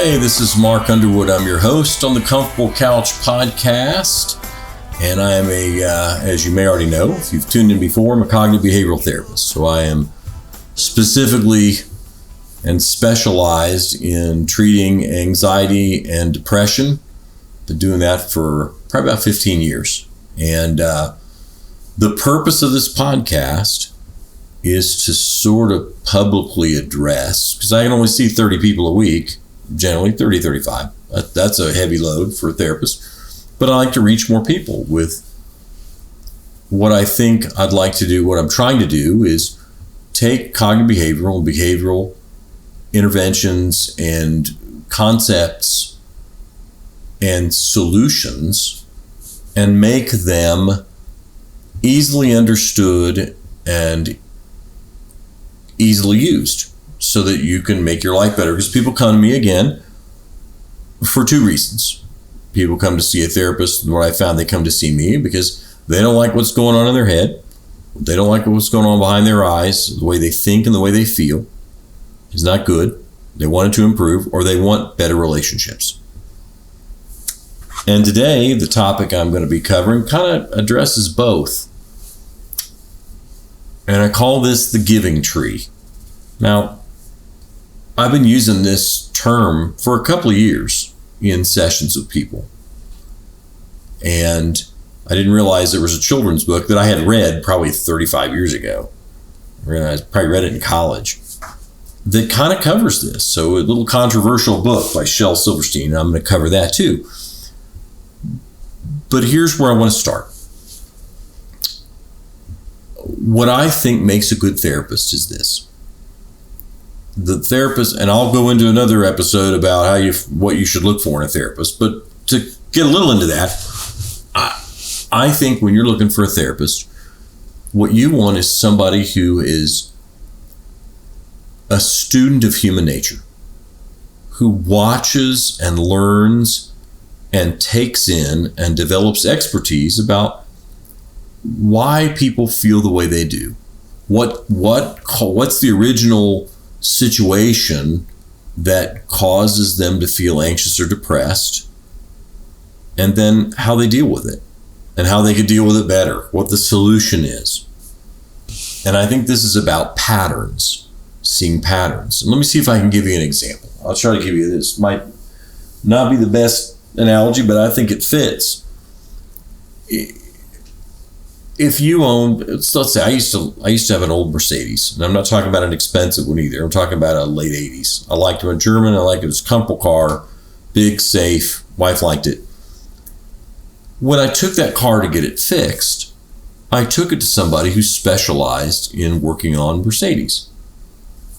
Hey, this is Mark Underwood. I'm your host on the Comfortable Couch podcast. And I am as you may already know, if you've tuned in before, I'm a cognitive behavioral therapist. So I am specifically and specialized in treating anxiety and depression. Been doing that for probably about 15 years. And the purpose of this podcast is to sort of publicly address, because I can only see 30 people a week, generally 30, 35. That's a heavy load for a therapist. But I like to reach more people with what I think I'd like to do. What I'm trying to do is take cognitive behavioral and behavioral interventions and concepts and solutions and make them easily understood and easily used so that you can make your life better. Because people come to me again for two reasons. People come to see a therapist, and what I found, they come to see me because they don't like what's going on in their head. They don't like what's going on behind their eyes. The way they think and the way they feel is not good. They want it to improve, or they want better relationships. And today, the topic I'm going to be covering kind of addresses both. And I call this the giving tree. Now, I've been using this term for a couple of years in sessions with people. And I didn't realize there was a children's book that I had read probably 35 years ago. I probably read it in college. That kind of covers this. So a little controversial book by Shel Silverstein, and I'm going to cover that too. But here's where I want to start. What I think makes a good therapist is this. The therapist, and I'll go into another episode about what you should look for in a therapist, but to get a little into that, I think when you're looking for a therapist, what you want is somebody who is a student of human nature, who watches and learns and takes in and develops expertise about why people feel the way they do. What's the original situation that causes them to feel anxious or depressed, and then how they deal with it and how they could deal with it better, what the solution is. And I think this is about patterns, seeing patterns. And let me see if I can give you an example. I'll try to give you this. Might not be the best analogy, but I think it fits. If you own, let's say I used to have an old Mercedes, and I'm not talking about an expensive one either. I'm talking about a late 80s. I liked them in German. I liked it. It was a comfortable car, big, safe. Wife liked it. When I took that car to get it fixed, I took it to somebody who specialized in working on Mercedes.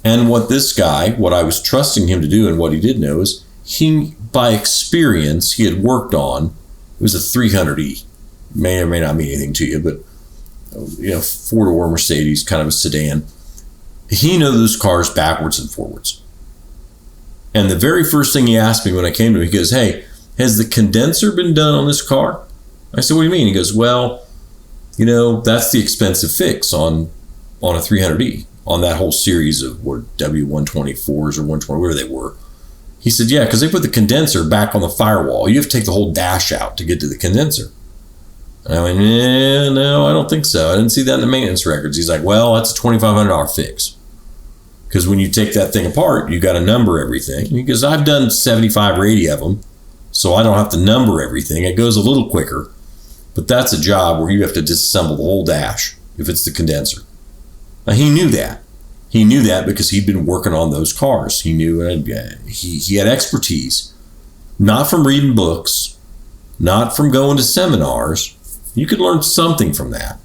And what I was trusting him to do, and what he did know is he, by experience, he had worked on, it was a 300E. May or may not mean anything to you, but four-door Mercedes, kind of a sedan. He knew those cars backwards and forwards. And the very first thing he asked me when I came to him, he goes, "Hey, has the condenser been done on this car?" I said, "What do you mean?" He goes, "Well, that's the expensive fix on a 300E, on that whole series of W124s or 120, whatever they were." He said, "Yeah, because they put the condenser back on the firewall. You have to take the whole dash out to get to the condenser." And I went, no, I don't think so. I didn't see that in the maintenance records. He's like, "Well, that's a $2,500 fix. Because when you take that thing apart, you got to number everything." Because I've done 75 or 80 of them, so I don't have to number everything. It goes a little quicker. But that's a job where you have to disassemble the whole dash if it's the condenser. Now, he knew that. He knew that because he'd been working on those cars. He knew he had expertise, not from reading books, not from going to seminars. You could learn something from that,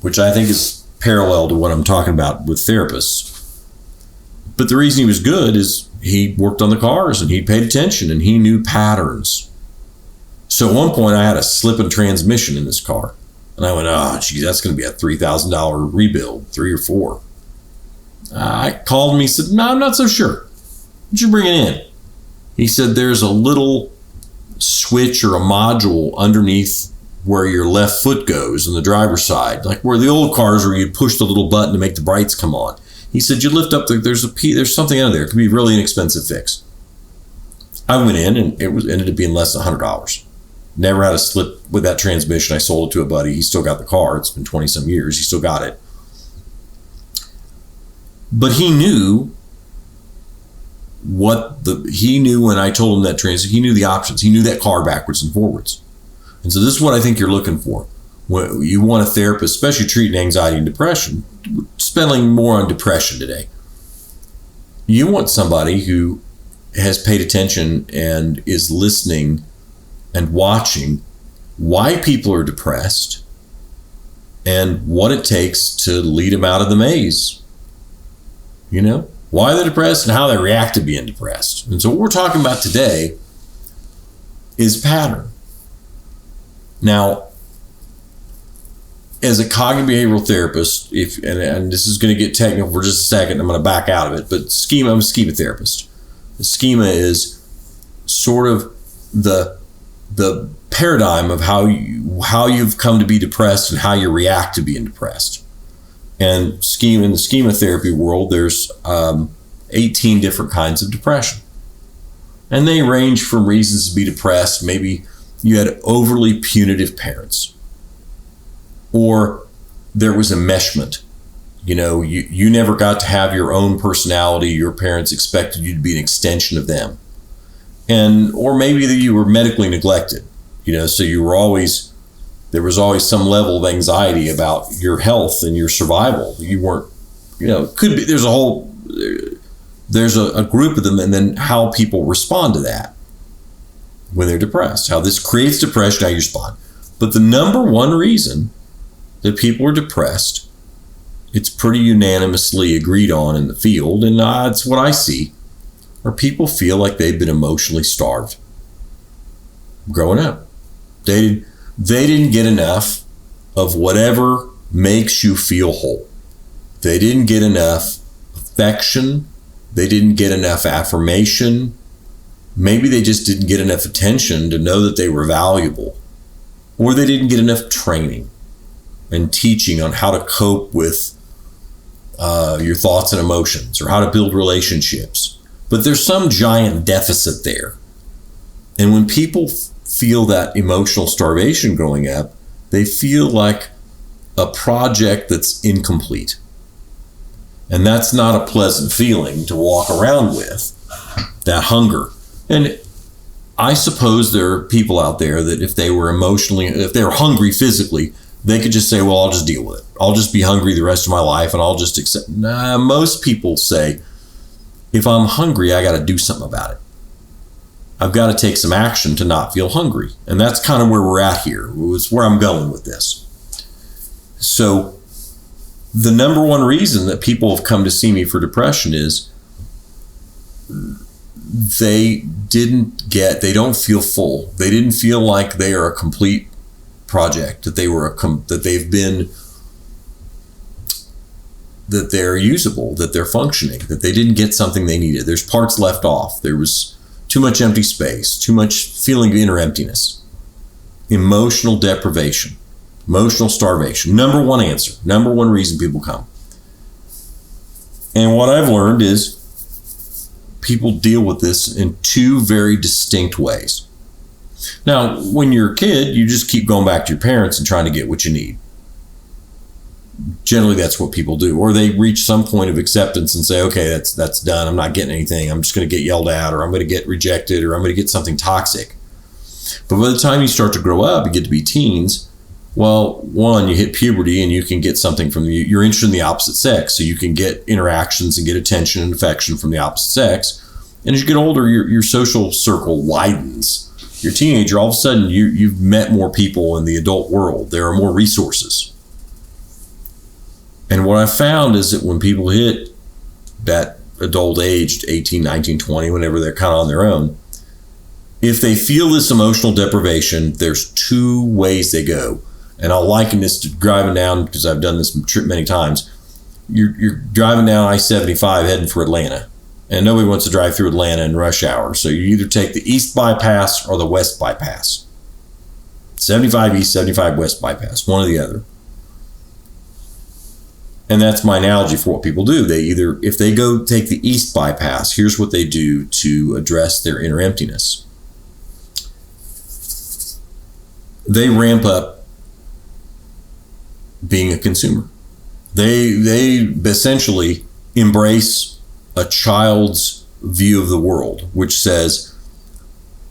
which I think is parallel to what I'm talking about with therapists. But the reason he was good is he worked on the cars and he paid attention and he knew patterns. So at one point I had a slip in transmission in this car. And I went, "Oh, geez, that's going to be a $3,000 rebuild, 3 or 4. I called him. He said, "No, I'm not so sure. What'd you bring it in?" He said, "There's a little switch or a module underneath where your left foot goes on the driver's side, like where the old cars where you push the little button to make the brights come on." He said, "You lift up there's something under there. It could be a really inexpensive fix." I went in and it ended up being less than $100. Never had a slip with that transmission. I sold it to a buddy. He still got the car. It's been 20 some years. He still got it. But he knew when I told him that transition, he knew the options. He knew that car backwards and forwards. And so this is what I think you're looking for. When you want a therapist, especially treating anxiety and depression, spending more on depression today. You want somebody who has paid attention and is listening and watching why people are depressed and what it takes to lead them out of the maze. You know, why they're depressed and how they react to being depressed. And so what we're talking about today is pattern. Now, as a cognitive behavioral therapist, and this is going to get technical for just a second, I'm going to back out of it, but I'm a schema therapist. The schema is sort of the paradigm of how you've come to be depressed and how you react to being depressed. And in the schema therapy world, there's 18 different kinds of depression. And they range from reasons to be depressed. Maybe you had overly punitive parents, or there was enmeshment. You know, you never got to have your own personality. Your parents expected you to be an extension of them. Or maybe that you were medically neglected, you know, so there was always some level of anxiety about your health and your survival. You weren't, you know, could be, there's a group of them, and then how people respond to that when they're depressed, how this creates depression, how you respond. But the number one reason that people are depressed, it's pretty unanimously agreed on in the field, and it's what I see, are people feel like they've been emotionally starved growing up. They didn't get enough of whatever makes you feel whole. They didn't get enough affection. They didn't get enough affirmation. Maybe they just didn't get enough attention to know that they were valuable. Or they didn't get enough training and teaching on how to cope with your thoughts and emotions, or how to build relationships. But there's some giant deficit there. And when people feel that emotional starvation growing up, they feel like a project that's incomplete. And that's not a pleasant feeling to walk around with, that hunger. And I suppose there are people out there that if they were hungry physically, they could just say, well, I'll just deal with it. I'll just be hungry the rest of my life and I'll just accept. Nah, most people say, if I'm hungry, I got to do something about it. I've got to take some action to not feel hungry. And that's kind of where we're at here. It's where I'm going with this. So the number one reason that people have come to see me for depression is they don't feel full. They didn't feel like they are a complete project, that they're usable, that they're functioning, that they didn't get something they needed. There's parts left off. There was too much empty space, too much feeling of inner emptiness, emotional deprivation, emotional starvation. Number one answer, number one reason people come. And what I've learned is people deal with this in two very distinct ways. Now, when you're a kid, you just keep going back to your parents and trying to get what you need. Generally, that's what people do. Or they reach some point of acceptance and say, okay, that's done. I'm not getting anything. I'm just going to get yelled at, or I'm going to get rejected, or I'm going to get something toxic. But by the time you start to grow up, you get to be teens, well, one, you hit puberty and you can get something from you're interested in the opposite sex. So you can get interactions and get attention and affection from the opposite sex. And as you get older, your social circle widens. You're a teenager, all of a sudden you've met more people in the adult world. There are more resources. And what I found is that when people hit that adult age, 18, 19, 20, whenever they're kind of on their own, if they feel this emotional deprivation, there's two ways they go. And I'll liken this to driving down, because I've done this trip many times. You're driving down I-75 heading for Atlanta. And nobody wants to drive through Atlanta in rush hour. So you either take the east bypass or the west bypass. 75 east, 75 west bypass, one or the other. And that's my analogy for what people do. They either, if they go take the east bypass, here's what they do to address their inner emptiness. They ramp up being a consumer. They essentially embrace a child's view of the world, which says,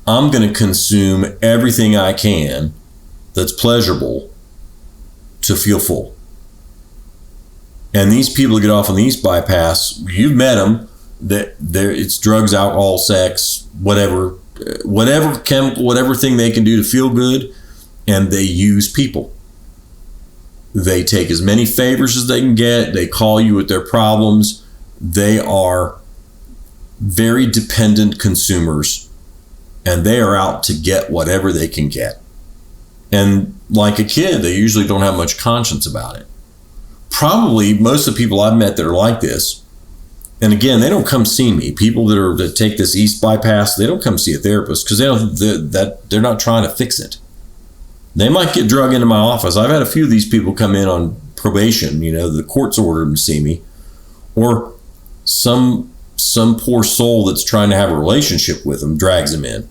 I'm going to consume everything I can that's pleasurable to feel full. And these people that get off on the east bypass, you've met them, that it's drugs, alcohol, sex, whatever chemical, whatever thing they can do to feel good, and they use people. They take as many favors as they can get. They call you with their problems. They are very dependent consumers, and they are out to get whatever they can get. And like a kid, they usually don't have much conscience about it. Probably most of the people I've met that are like this, and again, they don't come see me. People that take this east bypass, they don't come see a therapist because they're not trying to fix it. They might get drug into my office. I've had a few of these people come in on probation. The court's ordered them to see me, or some poor soul that's trying to have a relationship with them drags them in,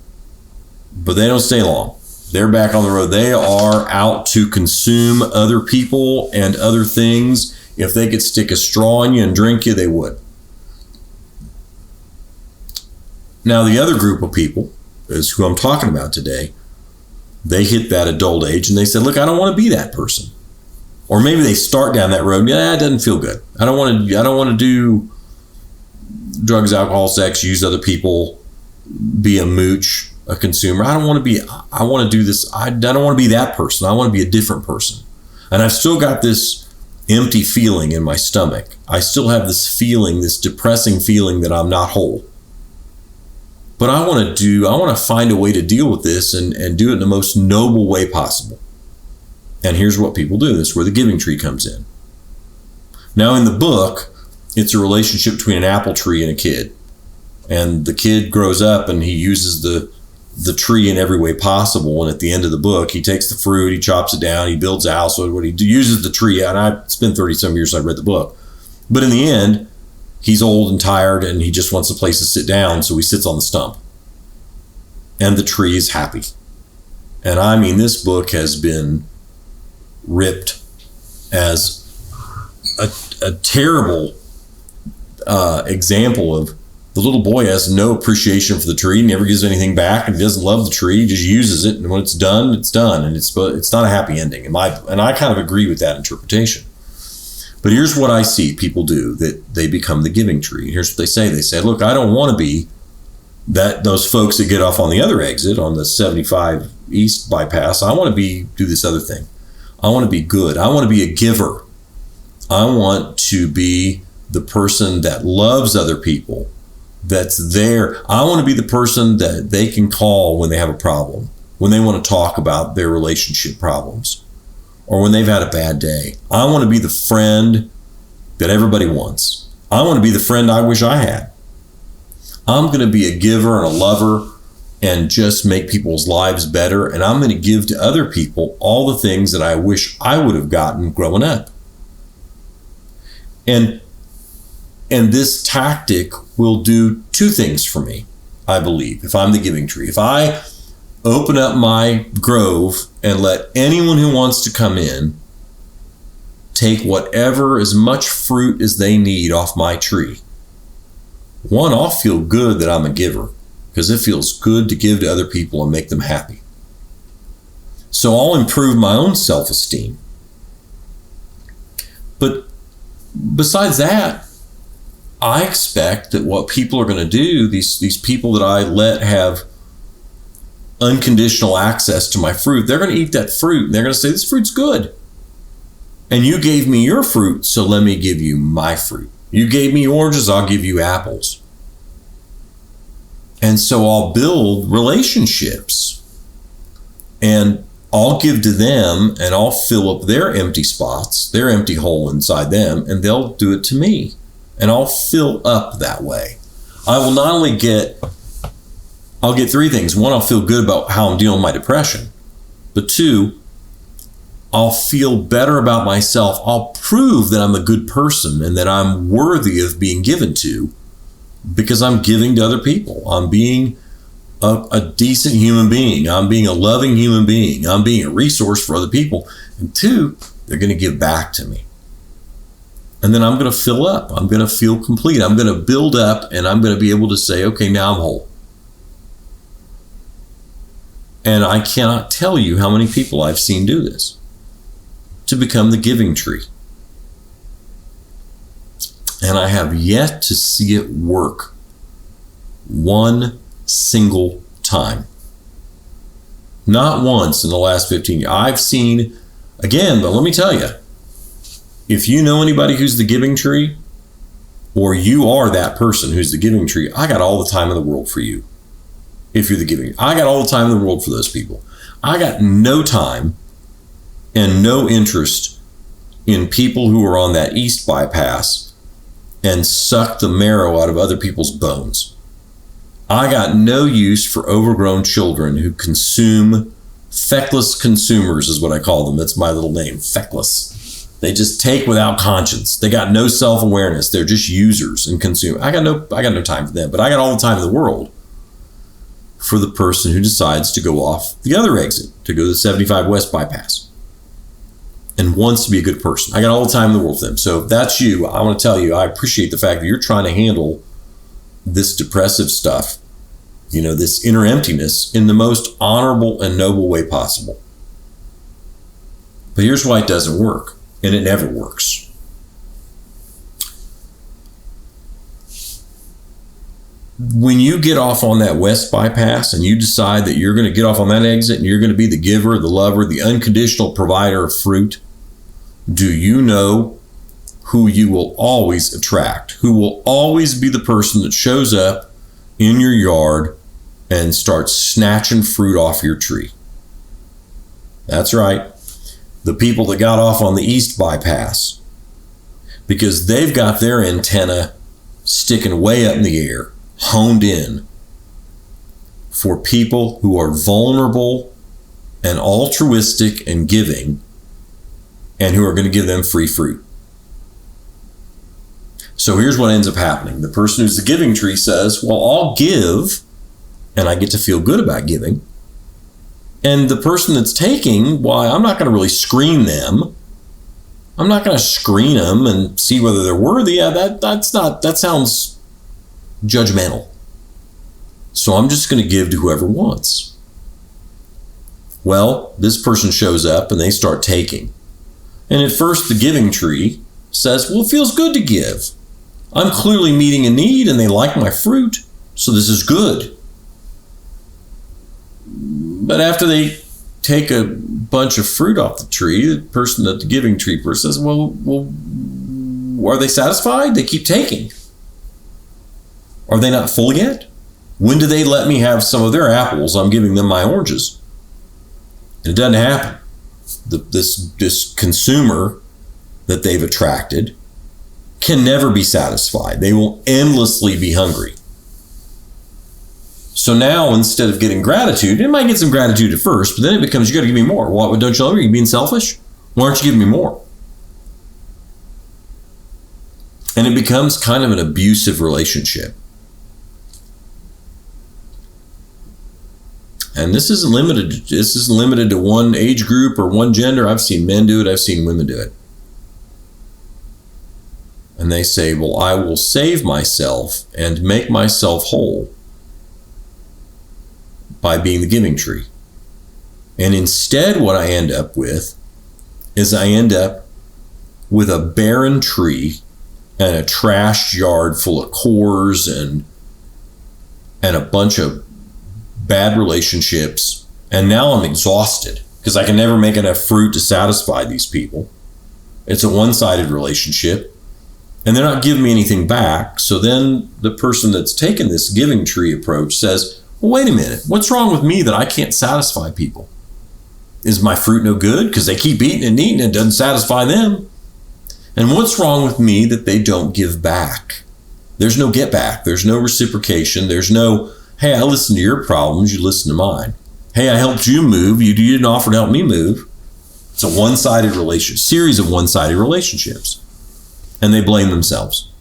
but they don't stay long. They're back on the road. They are out to consume other people and other things. If they could stick a straw in you and drink you, they would. Now, the other group of people is who I'm talking about today. They hit that adult age and they said, look, I don't want to be that person. Or maybe they start down that road. Yeah, it doesn't feel good. I don't want to do drugs, alcohol, sex, use other people, be a mooch, a consumer. I want to do this. I don't want to be that person. I want to be a different person. And I've still got this empty feeling in my stomach. I still have this feeling, this depressing feeling that I'm not whole. But I want to find a way to deal with this and do it in the most noble way possible. And here's what people do. This is where the giving tree comes in. Now in the book, it's a relationship between an apple tree and a kid. And the kid grows up and he uses the tree in every way possible. And at the end of the book, he takes the fruit, he chops it down, he builds a house. So what he uses the tree, and it's been 30 some years since I read the book. But in the end, he's old and tired and he just wants a place to sit down. So he sits on the stump. And the tree is happy. And I mean, this book has been ripped as a terrible example of the little boy has no appreciation for the tree, never gives anything back, and he doesn't love the tree, he just uses it, and when it's done, it's done, and it's not a happy ending. And I kind of agree with that interpretation. But here's what I see people do, that they become the giving tree. Here's what they say. They say, look, I don't want to be those folks that get off on the other exit on the 75 East bypass. I want to do this other thing. I want to be good. I want to be a giver. I want to be the person that loves other people, that's there. I want to be the person that they can call when they have a problem, when they want to talk about their relationship problems, or when they've had a bad day. I want to be the friend that everybody wants. I want to be the friend I wish I had. I'm going to be a giver and a lover and just make people's lives better. And I'm going to give to other people all the things that I wish I would have gotten growing up. And this tactic will do two things for me, I believe, if I'm the giving tree. If I open up my grove and let anyone who wants to come in take whatever, as much fruit as they need off my tree. One, I'll feel good that I'm a giver because it feels good to give to other people and make them happy. So I'll improve my own self-esteem. But besides that, I expect that what people are going to do, these people that I let have unconditional access to my fruit, they're going to eat that fruit and they're going to say, this fruit's good. And you gave me your fruit, so let me give you my fruit. You gave me oranges, I'll give you apples. And so I'll build relationships and I'll give to them and I'll fill up their empty spots, their empty hole inside them, and they'll do it to me. And I'll fill up that way. I will not only I'll get three things. One, I'll feel good about how I'm dealing with my depression. But two, I'll feel better about myself. I'll prove that I'm a good person and that I'm worthy of being given to because I'm giving to other people. I'm being a decent human being. I'm being a loving human being. I'm being a resource for other people. And two, they're going to give back to me. And then I'm going to fill up. I'm going to feel complete. I'm going to build up, and I'm going to be able to say, okay, now I'm whole. And I cannot tell you how many people I've seen do this to become the giving tree. And I have yet to see it work one single time. Not once in the last 15 years. I've seen, again, but let me tell you, if you know anybody who's the giving tree, or you are that person who's the giving tree, I got all the time in the world for you. If you're the giving, I got all the time in the world for those people. I got no time and no interest in people who are on that east bypass and suck the marrow out of other people's bones. I got no use for overgrown children who consume, feckless consumers is what I call them. That's my little name, feckless. They just take without conscience. They got no self-awareness. They're just users and consume. I got no time for them, but I got all the time in the world for the person who decides to go off the other exit, to go to the 75 West bypass and wants to be a good person. I got all the time in the world for them. So if that's you, I want to tell you, I appreciate the fact that you're trying to handle this depressive stuff, this inner emptiness in the most honorable and noble way possible. But here's why it doesn't work, and it never works. When you get off on that west bypass and you decide that you're going to get off on that exit and you're going to be the giver, the lover, the unconditional provider of fruit, do you know who you will always attract? Who will always be the person that shows up in your yard and starts snatching fruit off your tree? That's right. The people that got off on the east bypass, because they've got their antenna sticking way up in the air, honed in for people who are vulnerable and altruistic and giving, and who are going to give them free fruit. So here's what ends up happening. The person who's the giving tree says, well, I'll give, and I get to feel good about giving. And the person that's taking, why, I'm not going to really screen them. I'm not going to screen them and see whether they're worthy. Yeah, that sounds judgmental. So I'm just going to give to whoever wants. Well, this person shows up and they start taking. And at first the giving tree says, well, it feels good to give. I'm clearly meeting a need and they like my fruit, so this is good. But after they take a bunch of fruit off the tree, the person at the giving tree person says, well, are they satisfied? They keep taking. Are they not full yet? When do they let me have some of their apples? I'm giving them my oranges. And it doesn't happen. This consumer that they've attracted can never be satisfied. They will endlessly be hungry. So now, instead of getting gratitude, it might get some gratitude at first, but then it becomes, you got to give me more. What, don't you love me? Are you being selfish? Why aren't you giving me more? And it becomes kind of an abusive relationship. And this isn't limited to one age group or one gender. I've seen men do it. I've seen women do it. And they say, well, I will save myself and make myself whole by being the giving tree. And instead, what I end up with is I end up with a barren tree and a trashed yard full of cores and a bunch of bad relationships. And now I'm exhausted because I can never make enough fruit to satisfy these people. It's a one-sided relationship. And they're not giving me anything back. So then the person that's taken this giving tree approach says, well, wait a minute. What's wrong with me that I can't satisfy people? Is my fruit no good? Because they keep eating and eating and it doesn't satisfy them. And what's wrong with me that they don't give back? There's no get back. There's no reciprocation. There's no, hey, I listened to your problems. You listen to mine. Hey, I helped you move. You didn't offer to help me move. It's a one-sided relationship, series of one-sided relationships. And they blame themselves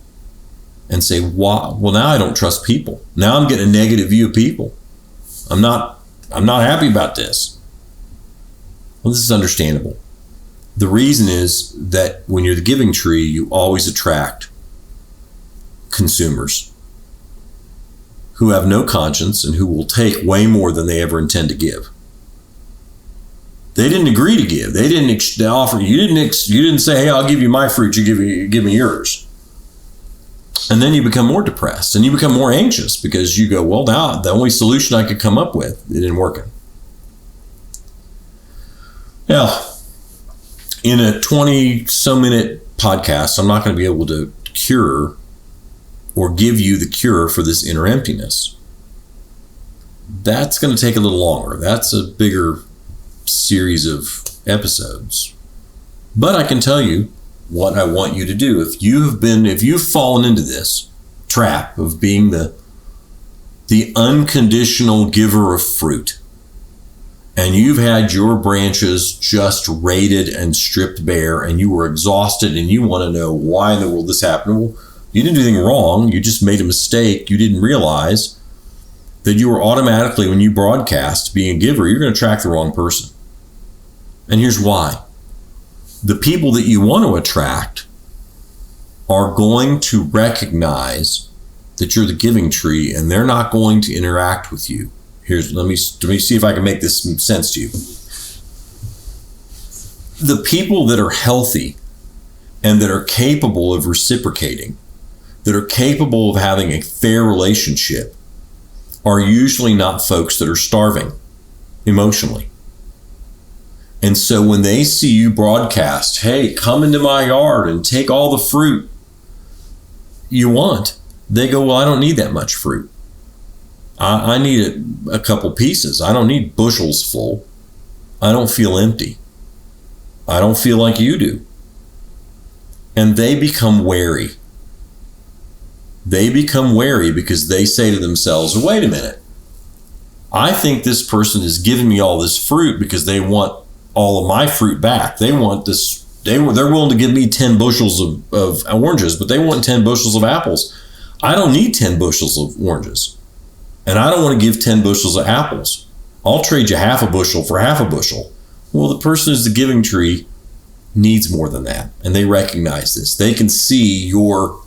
and say, wow, well, now I don't trust people. Now I'm getting a negative view of people. I'm not happy about this. Well, this is understandable. The reason is that when you're the giving tree, you always attract consumers who have no conscience and who will take way more than they ever intend to give. They didn't agree to give. They didn't offer. You didn't say, "Hey, I'll give you my fruit. You give me yours." And then you become more depressed and you become more anxious because you go, "Well, now the only solution I could come up with, it didn't work." Now, in a 20-some-minute podcast, I'm not going to be able to cure or give you the cure for this inner emptiness. That's going to take a little longer. That's a bigger series of episodes. But I can tell you what I want you to do. If you've fallen into this trap of being the unconditional giver of fruit, and you've had your branches just raided and stripped bare, and you were exhausted, and you want to know why in the world this happened. Well, you didn't do anything wrong. You just made a mistake. You didn't realize that you were automatically, when you broadcast being a giver, you're going to attract the wrong person. And here's why. The people that you want to attract are going to recognize that you're the giving tree, and they're not going to interact with you. Let me see if I can make this sense to you. The people that are healthy and that are capable of reciprocating, that are capable of having a fair relationship, are usually not folks that are starving emotionally. And so when they see you broadcast, "Hey, come into my yard and take all the fruit you want," they go, "Well, I don't need that much fruit. I need a couple pieces. I don't need bushels full. I don't feel empty. I don't feel like you do." And they become wary. They become wary because they say to themselves, "Wait a minute. I think this person is giving me all this fruit because they want all of my fruit back. They want this. They're willing to give me 10 bushels of oranges, but they want 10 bushels of apples. I don't need 10 bushels of oranges. And I don't want to give 10 bushels of apples. I'll trade you half a bushel for half a bushel." Well, the person who's the giving tree needs more than that. And they recognize this. They can see your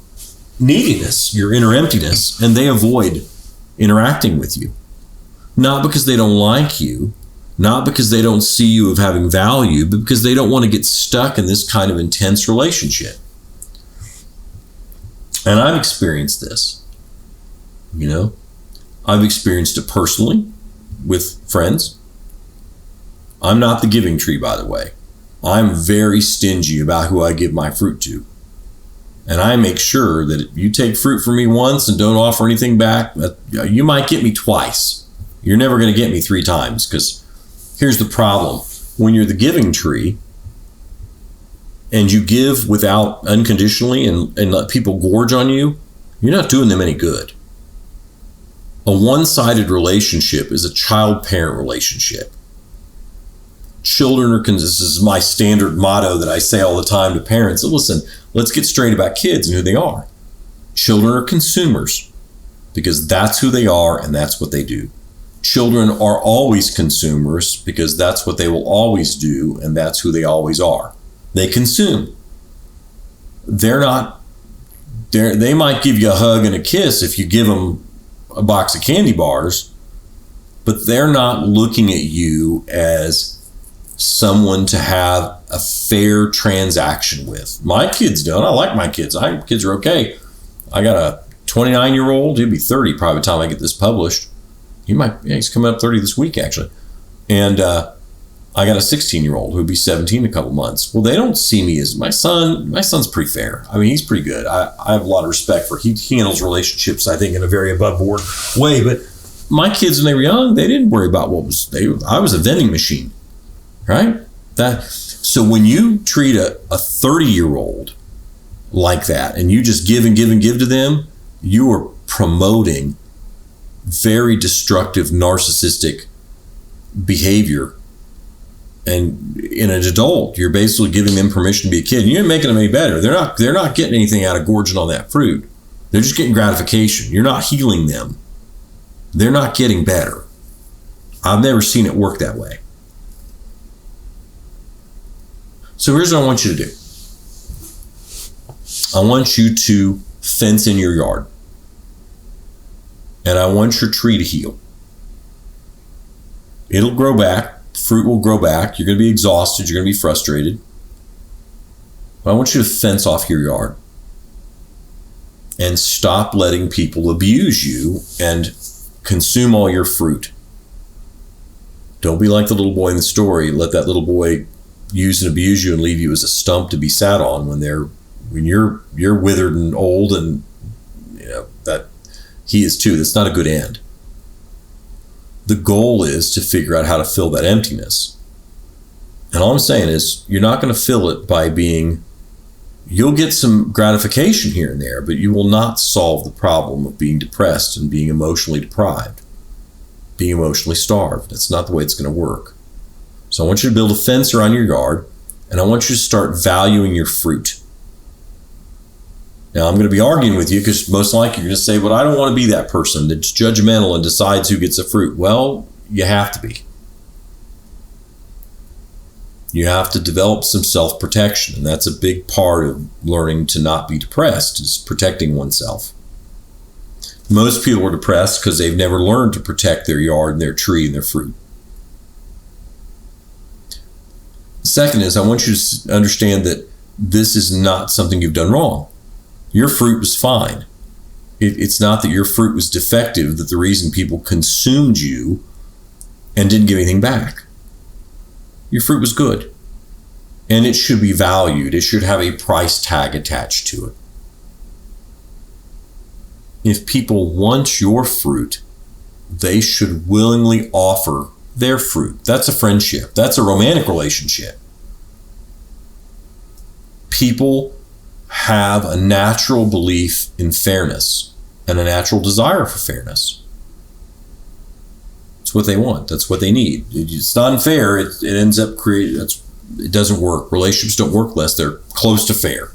neediness, your inner emptiness, and they avoid interacting with you. Not because they don't like you, not because they don't see you as having value, but because they don't want to get stuck in this kind of intense relationship. And I've experienced this. I've experienced it personally with friends. I'm not the giving tree, by the way. I'm very stingy about who I give my fruit to. And I make sure that if you take fruit from me once and don't offer anything back, you might get me twice. You're never going to get me 3 times, because here's the problem. When you're the giving tree and you give without unconditionally and let people gorge on you, you're not doing them any good. A one-sided relationship is a child-parent relationship. This is my standard motto that I say all the time to parents. Listen, let's get straight about kids and who they are. Children are consumers because that's who they are and that's what they do. Children are always consumers because that's what they will always do and that's who they always are. They consume. They might give you a hug and a kiss if you give them a box of candy bars, but they're not looking at you as someone to have a fair transaction with. My kids don't. I like my kids. My kids are okay. I got a 29-year-old. He'll be 30 probably by the time I get this published. He's coming up 30 this week, actually. And I got a 16-year-old who'll be 17 in a couple months. Well, they don't see me as my son. My son's pretty fair. I mean, he's pretty good. I have a lot of respect for he handles relationships, I think, in a very above board way. But my kids, when they were young, they didn't worry about I was a vending machine, right? So when you treat a 30-year-old like that and you just give and give and give to them, you are promoting very destructive, narcissistic behavior And in an adult, you're basically giving them permission to be a kid. You're not making them any better. They're not getting anything out of gorging on that fruit. They're just getting gratification. You're not healing them. They're not getting better. I've never seen it work that way. So here's what I want you to do. I want you to fence in your yard. And I want your tree to heal. It'll grow back. Fruit will grow back. You're going to be exhausted. You're going to be frustrated. But I want you to fence off your yard and stop letting people abuse you and consume all your fruit. Don't be like the little boy in the story. Let that little boy use and abuse you and leave you as a stump to be sat on when you're withered and old, and that he is too. That's not a good end. The goal is to figure out how to fill that emptiness. And all I'm saying is you're not going to fill it by you'll get some gratification here and there, but you will not solve the problem of being depressed and being emotionally deprived, being emotionally starved. That's not the way it's going to work. So I want you to build a fence around your yard, and I want you to start valuing your fruit. Now, I'm going to be arguing with you because most likely you're going to say, but I don't want to be that person that's judgmental and decides who gets the fruit. Well, you have to be. You have to develop some self-protection, and that's a big part of learning to not be depressed, is protecting oneself. Most people are depressed because they've never learned to protect their yard and their tree and their fruit. Second is, I want you to understand that this is not something you've done wrong. Your fruit was fine. It's not that your fruit was defective, that the reason people consumed you and didn't give anything back. Your fruit was good. And it should be valued. It should have a price tag attached to it. If people want your fruit, they should willingly offer their fruit. That's a friendship. That's a romantic relationship. People have a natural belief in fairness and a natural desire for fairness. It's what they want. That's what they need. It's not unfair. It ends up it doesn't work. Relationships don't work unless they're close to fair.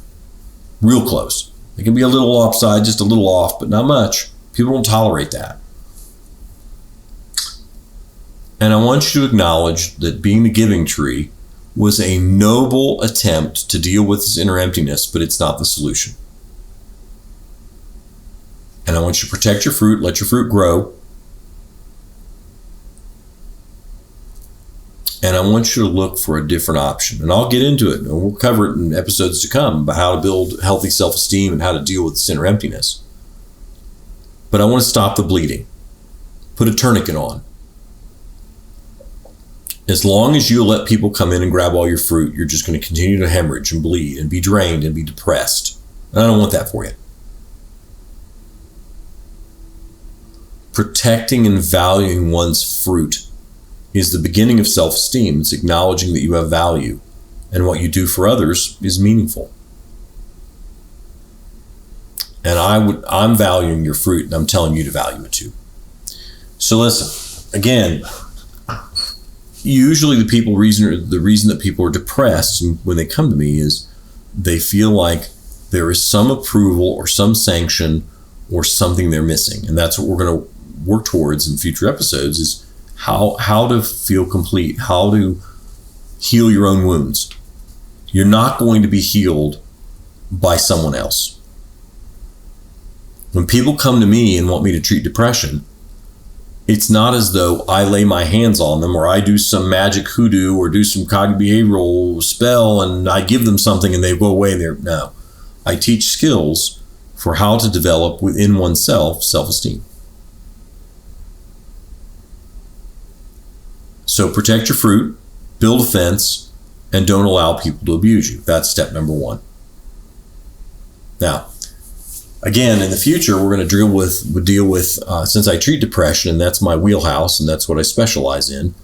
Real close. They can be a little offside, just a little off, but not much. People don't tolerate that. And I want you to acknowledge that being the giving tree was a noble attempt to deal with this inner emptiness, but it's not the solution. And I want you to protect your fruit, let your fruit grow. And I want you to look for a different option. And I'll get into it, and we'll cover it in episodes to come about how to build healthy self-esteem and how to deal with this inner emptiness. But I want to stop the bleeding. Put a tourniquet on. As long as you let people come in and grab all your fruit, you're just going to continue to hemorrhage and bleed and be drained and be depressed. And I don't want that for you. Protecting and valuing one's fruit is the beginning of self-esteem. It's acknowledging that you have value and what you do for others is meaningful. And I'm valuing your fruit, and I'm telling you to value it too. So listen, again, usually the reason that people are depressed when they come to me is they feel like there is some approval or some sanction or something they're missing. And that's what we're going to work towards in future episodes, is how to feel complete, how to heal your own wounds. You're not going to be healed by someone else. When people come to me and want me to treat depression, it's not as though I lay my hands on them or I do some magic hoodoo or do some cognitive behavioral spell and I give them something and they go away. No. I teach skills for how to develop within oneself self-esteem. So protect your fruit, build a fence, and don't allow people to abuse you. That's step number one. Now, again, in the future, we're going to deal with since I treat depression, and that's my wheelhouse, and that's what I specialize in.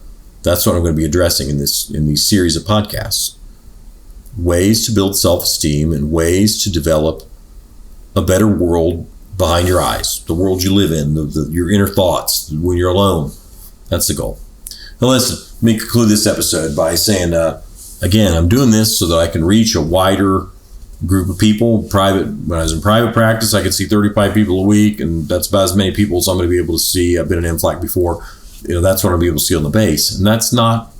That's what I'm going to be addressing in these series of podcasts. Ways to build self-esteem and ways to develop a better world behind your eyes, the world you live in, your inner thoughts when you're alone. That's the goal. Now listen, let me conclude this episode by saying, again, I'm doing this so that I can reach a wider group of people. When I was in private practice, I could see 35 people a week, and that's about as many people as I'm going to be able to see. I've been in MFLAC before. That's what I'll be able to see on the base. And that's not,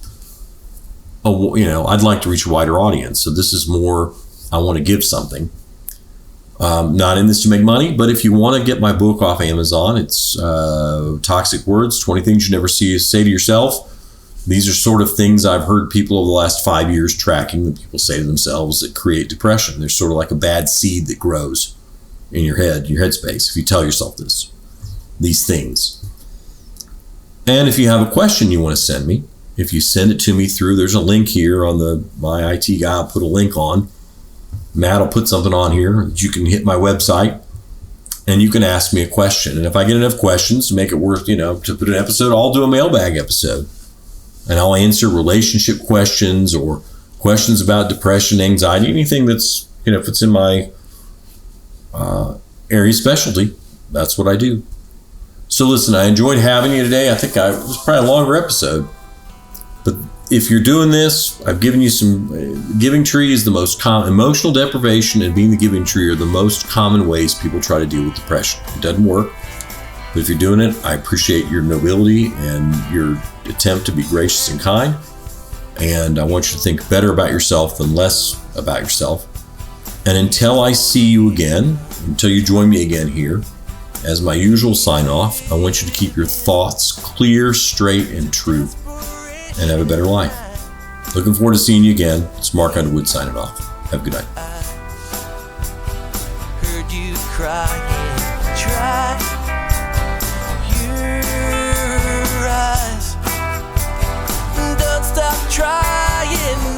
I'd like to reach a wider audience. So this is more, I want to give something. Not in this to make money, but if you want to get my book off Amazon, it's Toxic Words, 20 Things You Never Say to Yourself. These are sort of things I've heard people over the last 5 years tracking that people say to themselves that create depression. They're sort of like a bad seed that grows in your head, your headspace, if you tell yourself these things. And if you have a question you want to send me, if you send it to me there's a link here on my IT guy, I'll put a link on. Matt will put something on here that you can hit my website and you can ask me a question. And if I get enough questions to make it worth, to put an episode, I'll do a mailbag episode. And I'll answer relationship questions or questions about depression, anxiety, anything that's, if it's in my area specialty, that's what I do. So listen, I enjoyed having you today. I think it was probably a longer episode. But if you're doing this, I've given you some, giving tree is the most common, emotional deprivation and being the giving tree are the most common ways people try to deal with depression. It doesn't work. But if you're doing it, I appreciate your nobility and your attempt to be gracious and kind. And I want you to think better about yourself than less about yourself. And until I see you again, until you join me again here, as my usual sign off, I want you to keep your thoughts clear, straight, and true, and have a better life. Looking forward to seeing you again. It's Mark Underwood signing off. Have a good night. Heard you crying, try. Stop trying